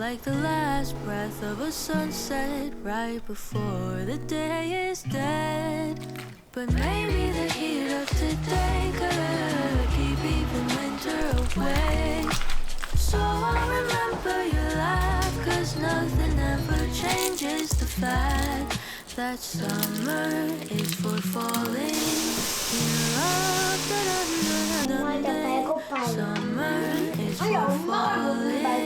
like the last breath of a sunset right before the day is dead. But maybe the heat of today could keep even winter away. So I'll remember your laugh, 'cause nothing ever changes the fact that summer is for falling in love. Summer is for falling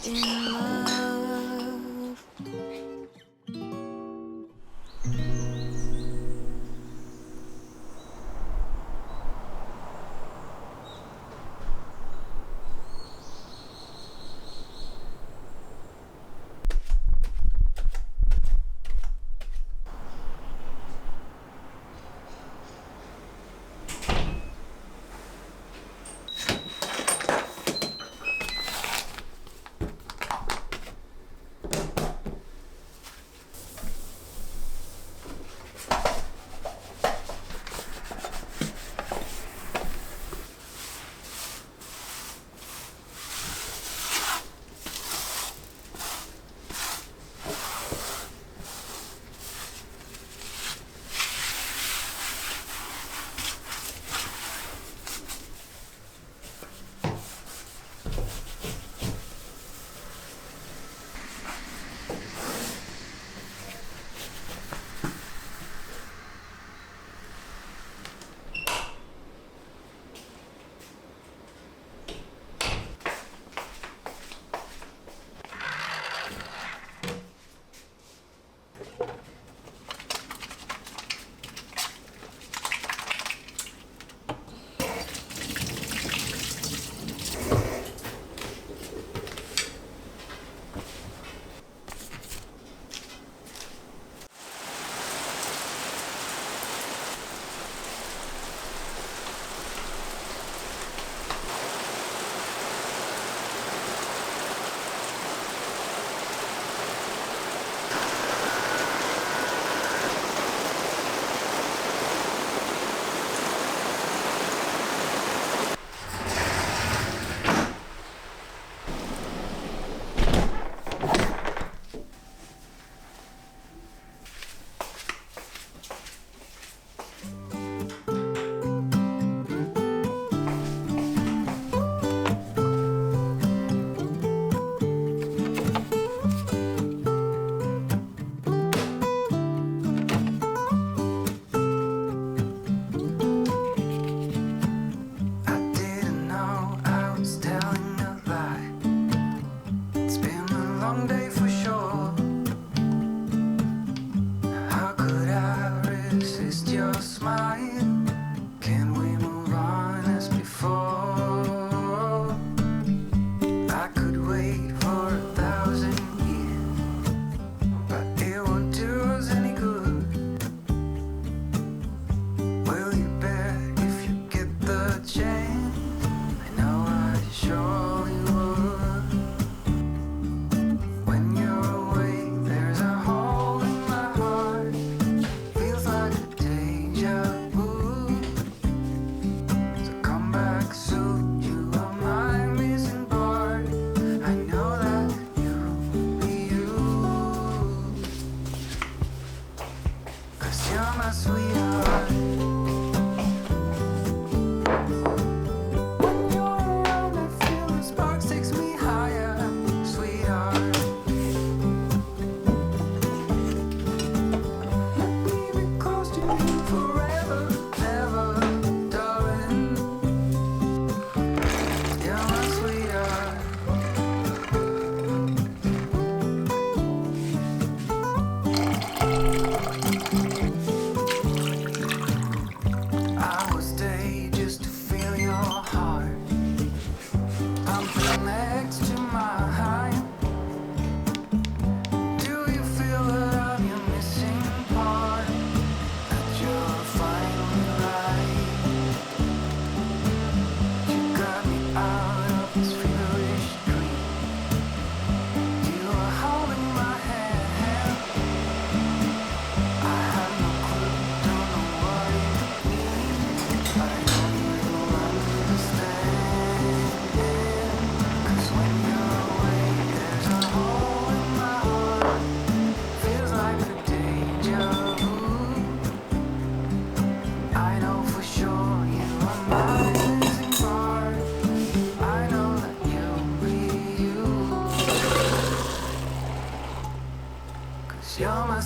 in love.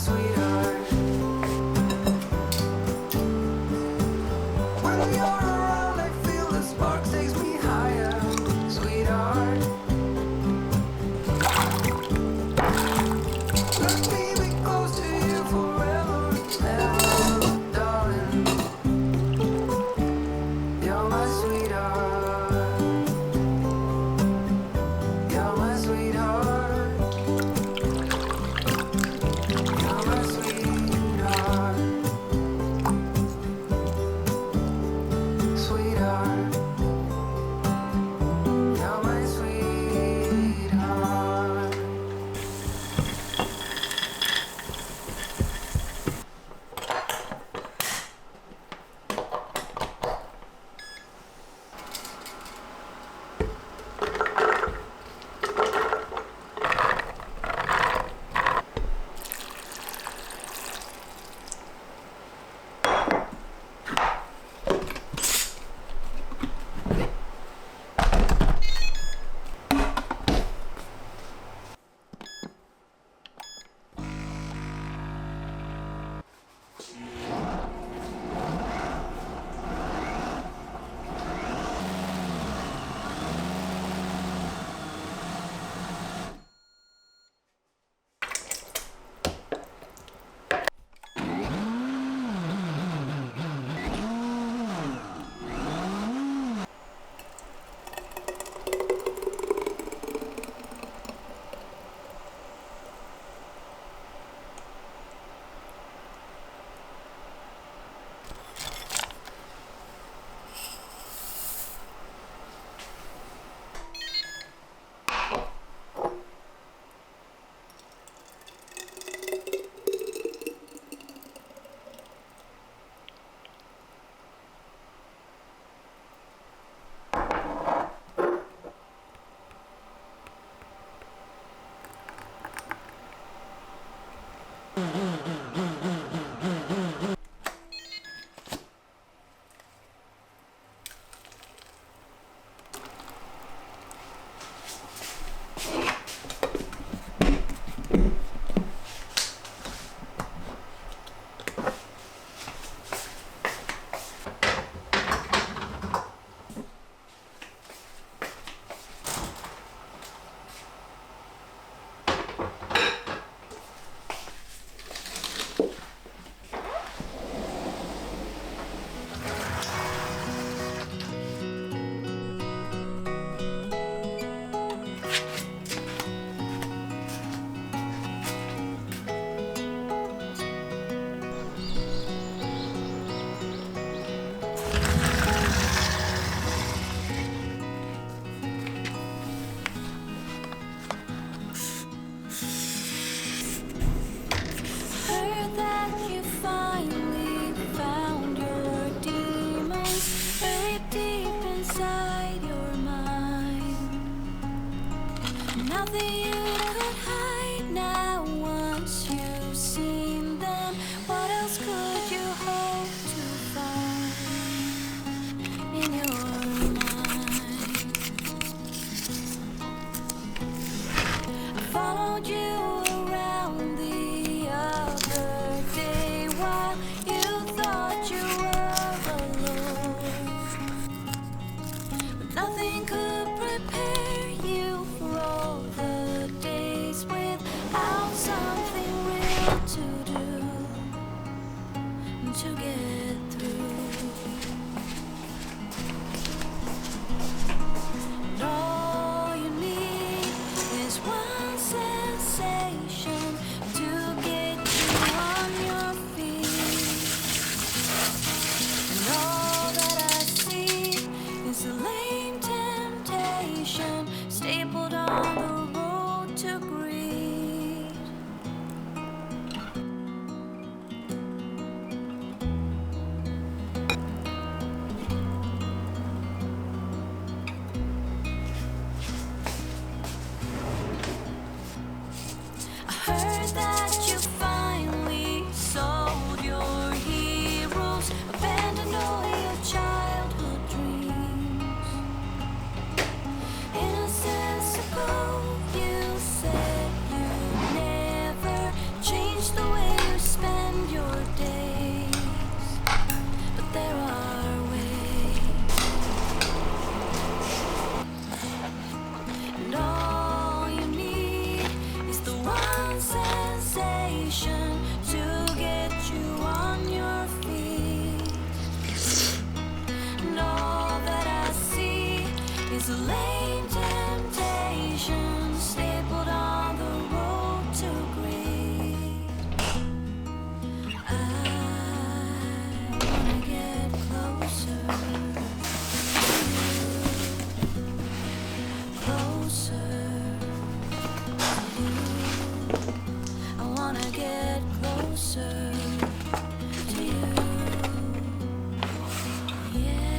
sweetheart. When you're around, I feel the spark takes me higher, sweetheart. Let me be close to you forever and ever, darling. You're my sweetheart. You're my sweetheart. You're my sweetheart. Sweetheart. You're my sweetheart. Heard that you finally found your demons buried deep inside your mind. Nothing you could hide now once you've seen them. What else could you hope to find in your mind? I followed you around the other day while you thought you were alone. But nothing could prepare you for all the days Main temptation stapled on the road to greed. I wanna get closer to you, closer to you. I wanna get closer to you. Yeah.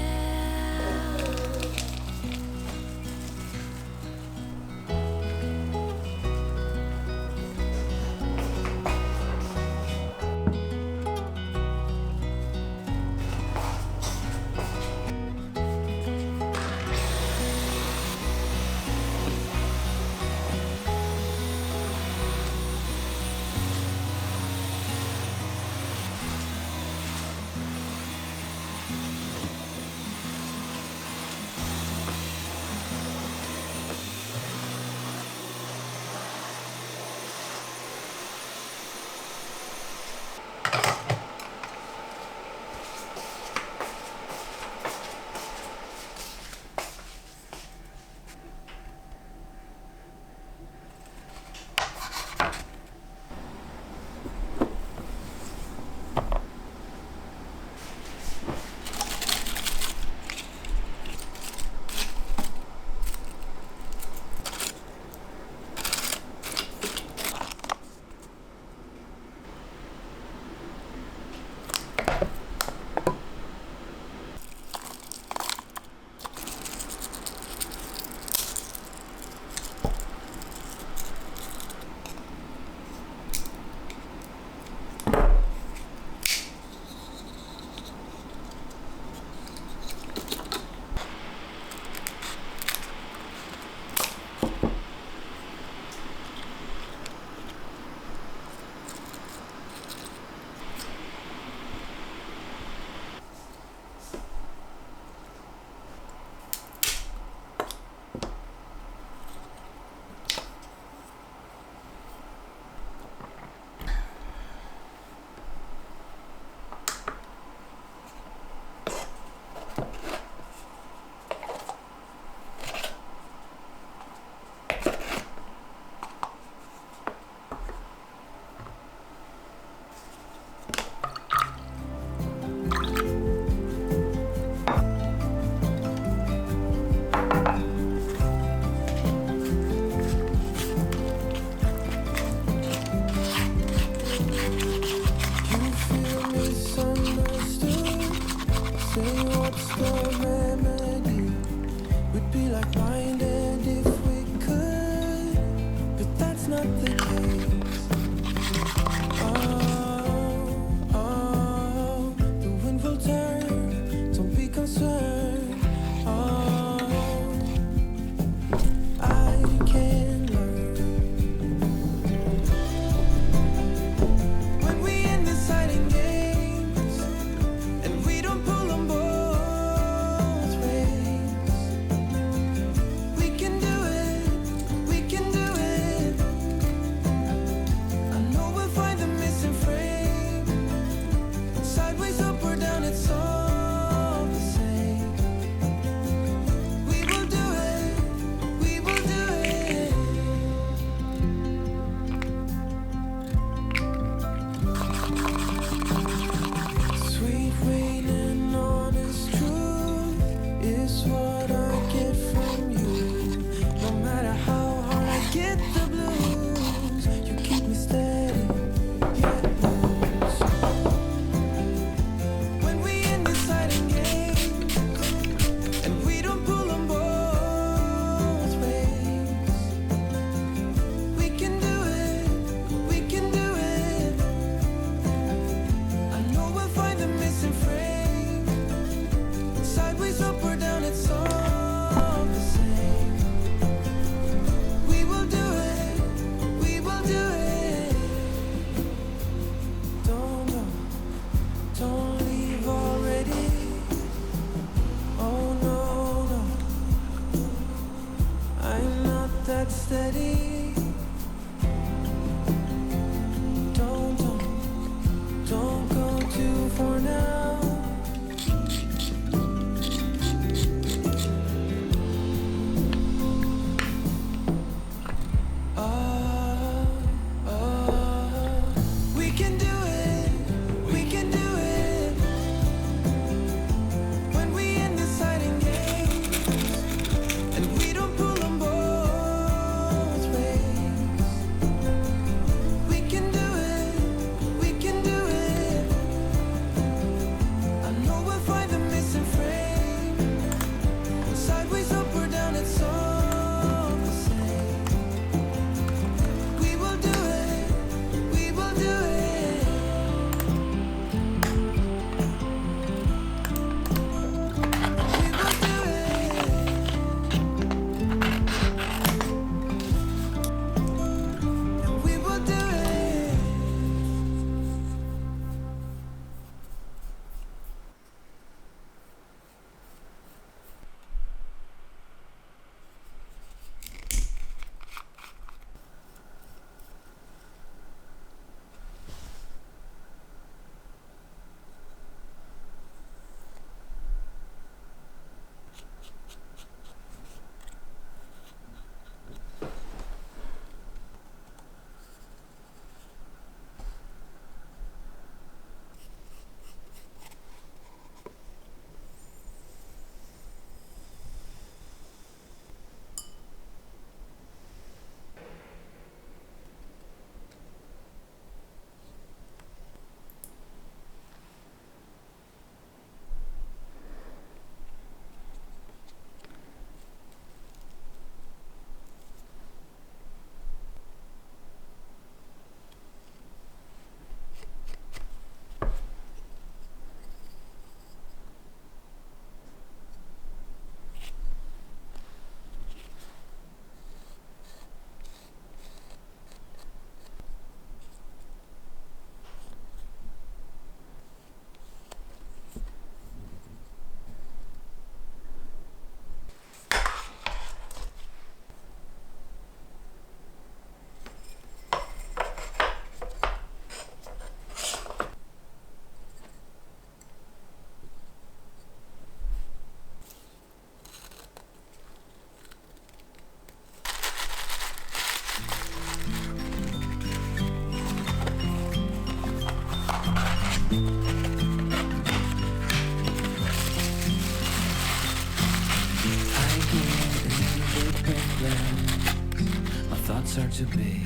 thoughts are too big.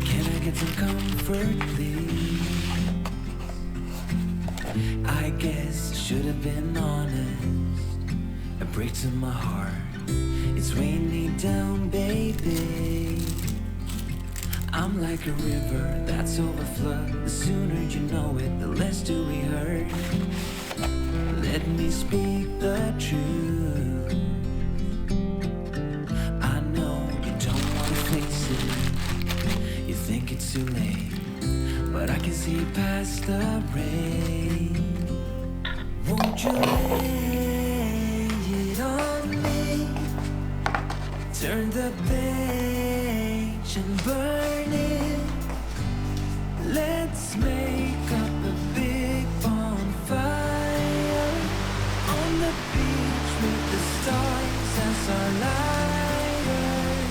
Can I get some comfort, please? I guess I should have been honest. A break to my heart. It's raining down, baby. I'm like a river that's overflowed. The sooner you know it, the less do we hurt. Let me speak the truth. I know you don't want to face it. You think it's too late, but I can see past the rain. Won't you lay it on me? Turn the page and burn it. Let's make up a big bonfire on the beach with the stars as our lighters,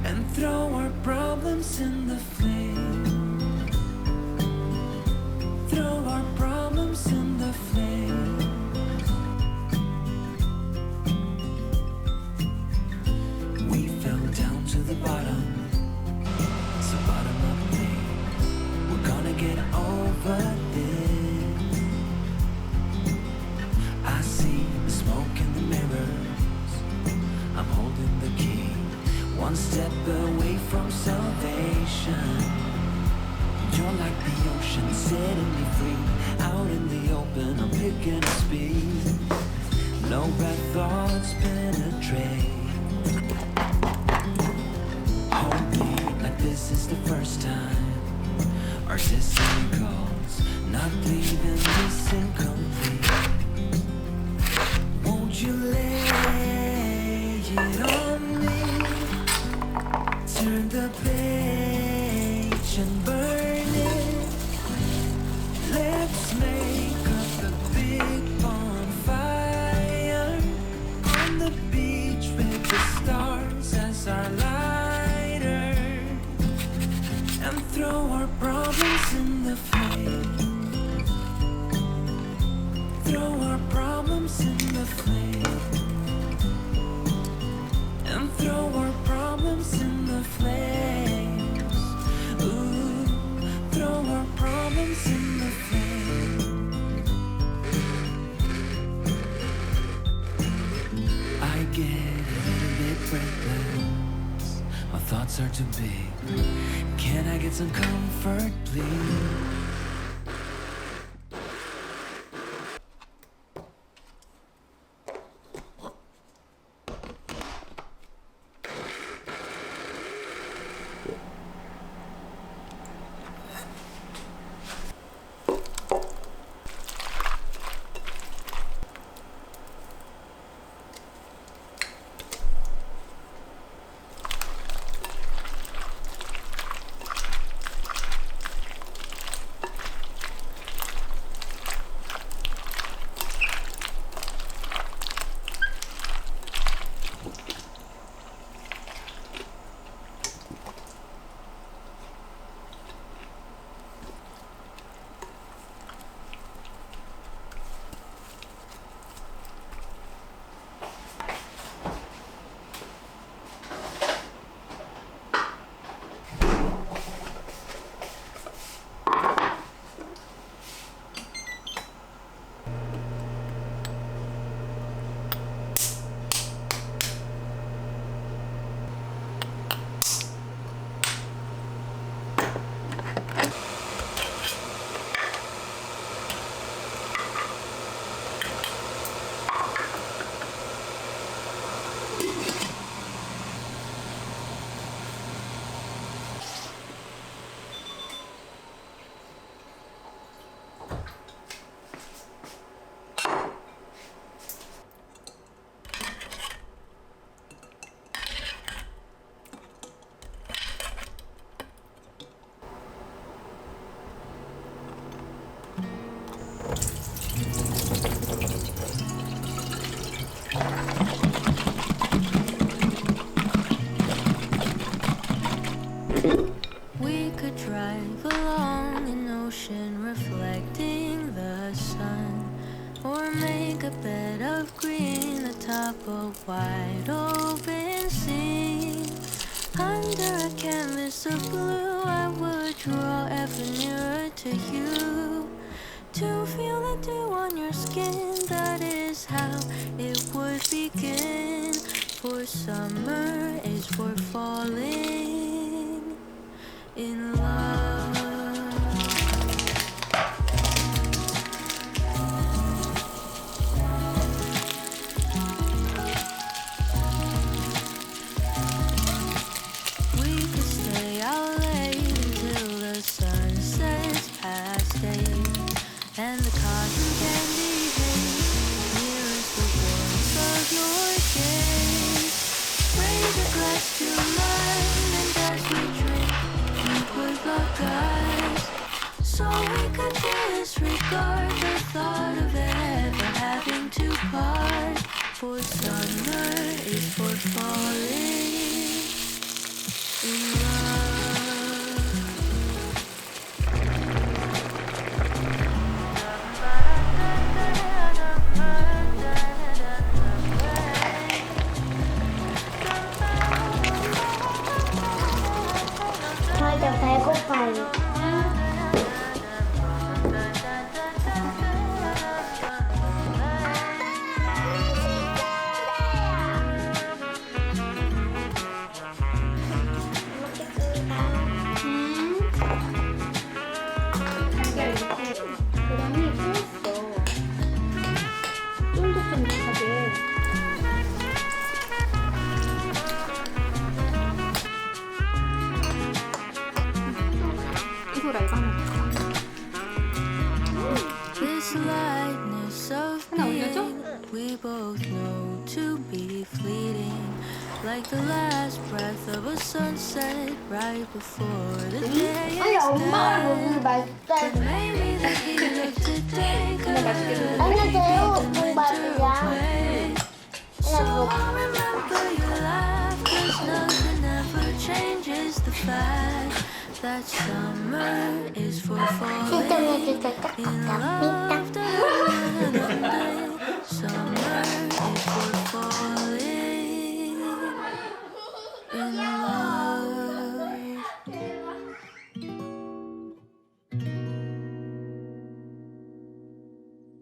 and throw our problems in the flame. Throw our problems in the flame. We fell down to the bottom. It's the bottom of me. We're gonna get over this. I see the smoke in the mirrors. I'm holding the key, one step away from salvation. You're like the ocean, setting me free. Out in the open, I'm picking up speed. No bad thoughts penetrate. Hold me like this is the first time. Our destiny calls, not leaving this incomplete. Won't you lay it on me? Turn the page and burn it. Let's make up a big bonfire on the beach with the stars as our lighter, and throw our problems in the flame. Throw our problems in the flame. And throw our problems in the flames. Ooh, throw our problems in the flames. I get a little bit breathless. My thoughts are too big. Can I get some comfort, please? We could drive along an ocean reflecting the sun, or make a bed of green atop a wide open sea. I under a canvas of blue, I would draw ever nearer to you. To feel the dew on your skin, that is how it would begin. For summer is for falling in love. We could stay out late until the sun sets past 8, and the cotton candy haze mirrors the warmth of your gaze. Raise a glass to mine, and as we drink, we would lock eyes, so we could disregard the thought of ever having to part. For summer is for falling in love. 맞아, 배고파요. 계란이 풀었어. 쫀득쫀득하게. 이거 라이브 하면 될까? This lightness of 하나 올려줘? being, we both know to be fleeting, like the last breath of a sunset right before the day 아니, is 엄마가 done. 너무 맛있다. But maybe the heat of today could 아니, 제육볶음밥이랑 So I'll remember your laugh, 'cause nothing ever changes the fact that summer is for falling 시점해줄 때 in 딱 love. Summer